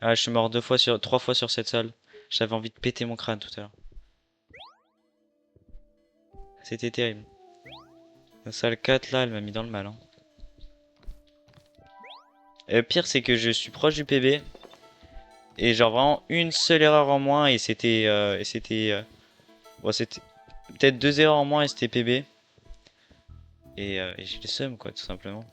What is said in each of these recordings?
Ah, je suis mort trois fois sur cette salle. J'avais envie de péter mon crâne tout à l'heure. C'était terrible. La salle 4 là, elle m'a mis dans le mal, hein. Et le pire, c'est que je suis proche du PB. Et genre vraiment une seule erreur en moins et bon, c'était peut-être deux erreurs en moins et c'était PB. Et j'ai le seum quoi, tout simplement.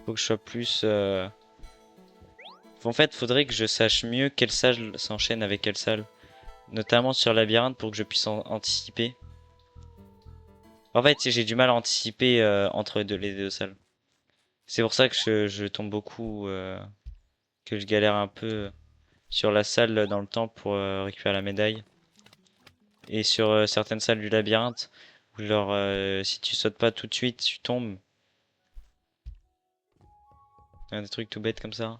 Faut que je sois plus. En fait, faudrait que je sache mieux quelle salle s'enchaîne avec quelle salle. Notamment sur labyrinthe pour que je puisse anticiper. En fait, j'ai du mal à anticiper entre les deux salles. C'est pour ça que je tombe beaucoup, que je galère un peu sur la salle dans le temps pour récupérer la médaille. Et sur certaines salles du labyrinthe, où genre si tu sautes pas tout de suite, tu tombes. Des trucs tout bêtes comme ça.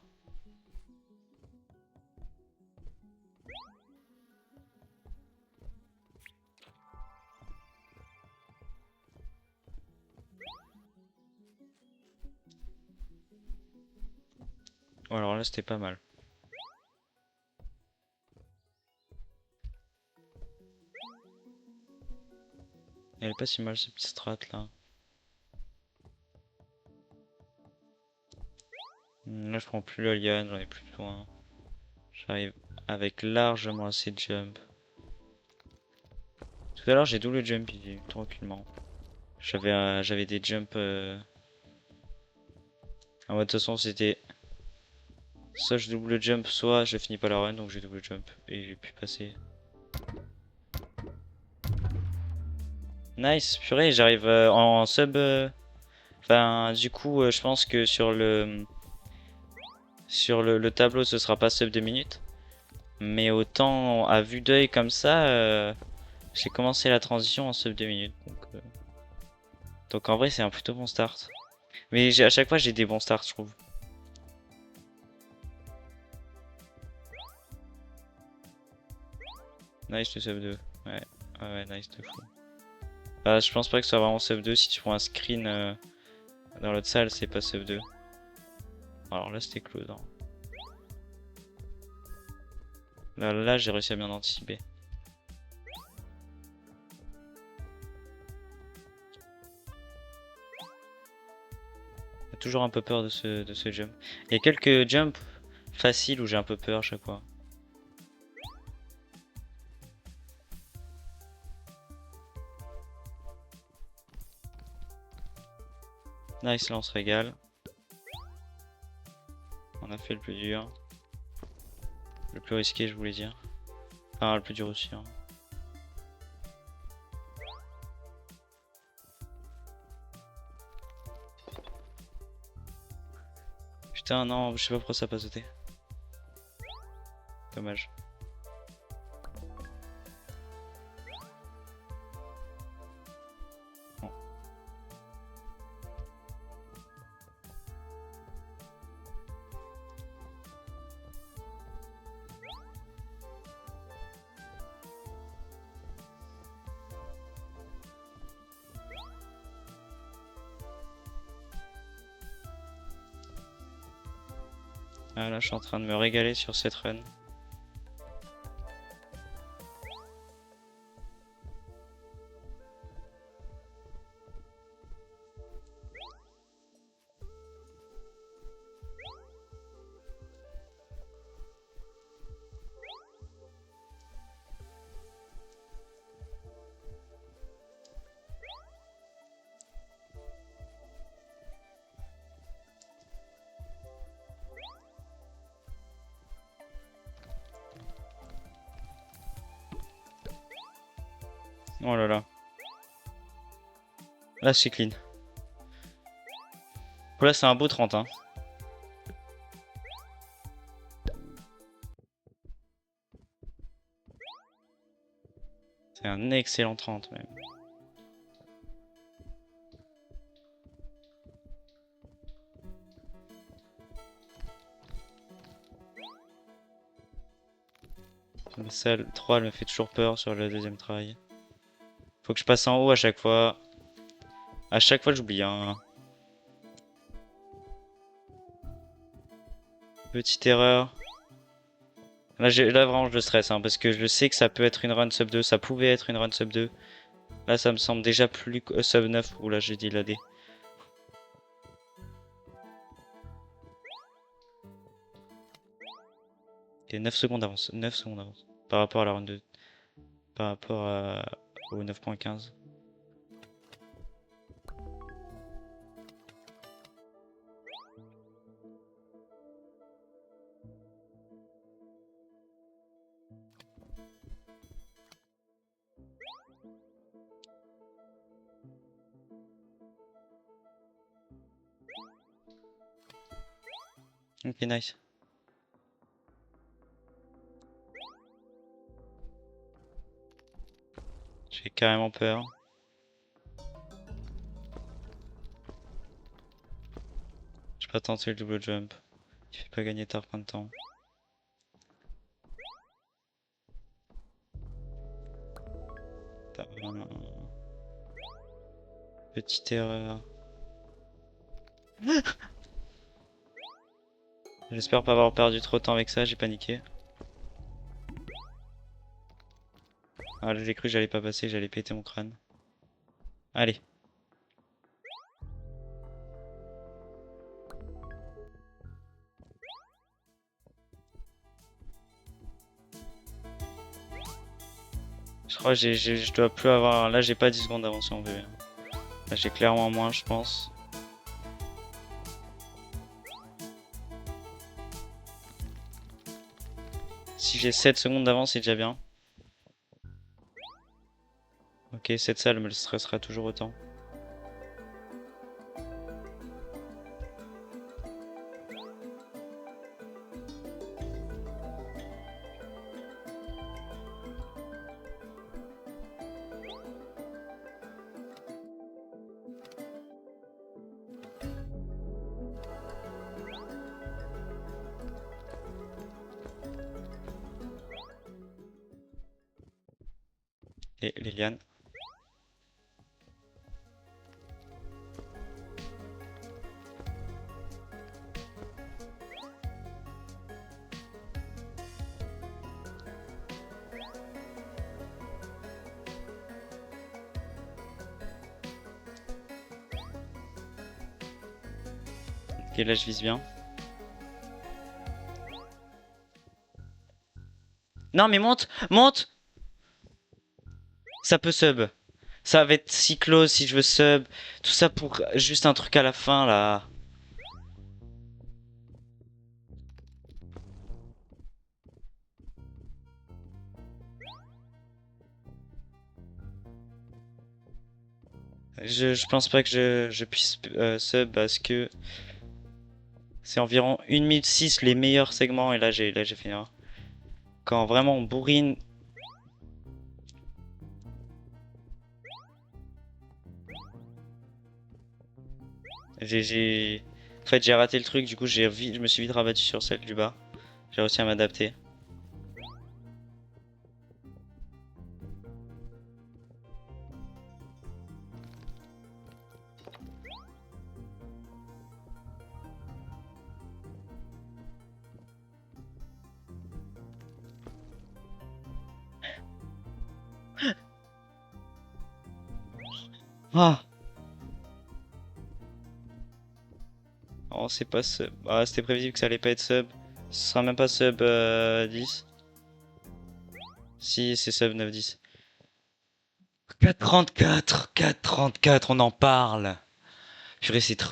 Bon, alors là, c'était pas mal. Elle est pas si mal, ce petit strat là. Là, je prends plus le liane, j'en ai plus besoin. J'arrive avec largement assez de jump. Tout à l'heure, j'ai double jump tranquillement. J'avais des jumps. En mode, de toute façon, c'était soit je double jump, soit je finis pas la run, donc j'ai double jump. Et j'ai pu passer. Nice, purée, j'arrive en sub. Enfin, du coup, je pense que sur le tableau, ce sera pas sub 2 minutes. Mais autant à vue d'œil comme ça, j'ai commencé la transition en sub 2 minutes. Donc en vrai, c'est un plutôt bon start. Mais à chaque fois, j'ai des bons starts, je trouve. Nice le sub 2. Ouais, ouais, nice de fou. Bah, je pense pas que ce soit vraiment sub 2. Si tu prends un screen dans l'autre salle, c'est pas sub 2. Alors là, c'était close, hein. Là, j'ai réussi à bien anticiper. J'ai toujours un peu peur de ce jump. Il y a quelques jumps faciles où j'ai un peu peur à chaque fois. Nice, là on se régale. On a fait le plus dur. Le plus risqué, je voulais dire. Enfin, le plus dur aussi, hein. Putain, non, je sais pas pourquoi ça a pas sauté. Dommage. Bon. Ah, là, je suis en train de me régaler sur cette run. Oh là là. Là, c'est clean. Là, c'est un beau 30, hein. C'est un excellent 30 même. La salle 3, elle me fait toujours peur sur le deuxième try. Faut que je passe en haut à chaque fois. À chaque fois, j'oublie, hein. Petite erreur. Là vraiment, je stresse, hein, parce que je sais que ça peut être une run sub 2. Ça pouvait être une run sub 2. Là, ça me semble déjà plus sub 9. Oula, j'ai dit la D. Ok, 9 secondes d'avance. 9 secondes d'avance. Par rapport à la run 2. Par rapport au 9.15. Ok, nice. J'ai carrément peur. J'ai pas tenté le double jump. Il fait pas gagner tard plein de temps. Petite erreur. J'espère pas avoir perdu trop de temps avec ça, j'ai paniqué. Ah là j'ai cru que j'allais pas passer, que j'allais péter mon crâne. Allez. Je crois que je dois plus avoir... Là j'ai pas 10 secondes d'avance en VV. Là j'ai clairement moins je pense. Si j'ai 7 secondes d'avance c'est déjà bien. Ok, cette salle me stressera toujours autant. Et Liliane. Ok, là je vise bien. Non mais monte! Monte! Ça peut sub. Ça va être si close si je veux sub. Tout ça pour juste un truc à la fin là. Je pense pas que je puisse sub parce que c'est environ 1 minute 6 les meilleurs segments et là j'ai fait une erreur. Quand vraiment on bourrine. En fait j'ai raté le truc, du coup je me suis vite rabattu sur celle du bas. J'ai réussi à m'adapter. Ah! Oh c'est pas sub. Ah c'était prévisible que ça allait pas être sub. Ce sera même pas sub 10. Si c'est sub 9-10. 4,34, 4,34, on en parle. Purée, c'est trop.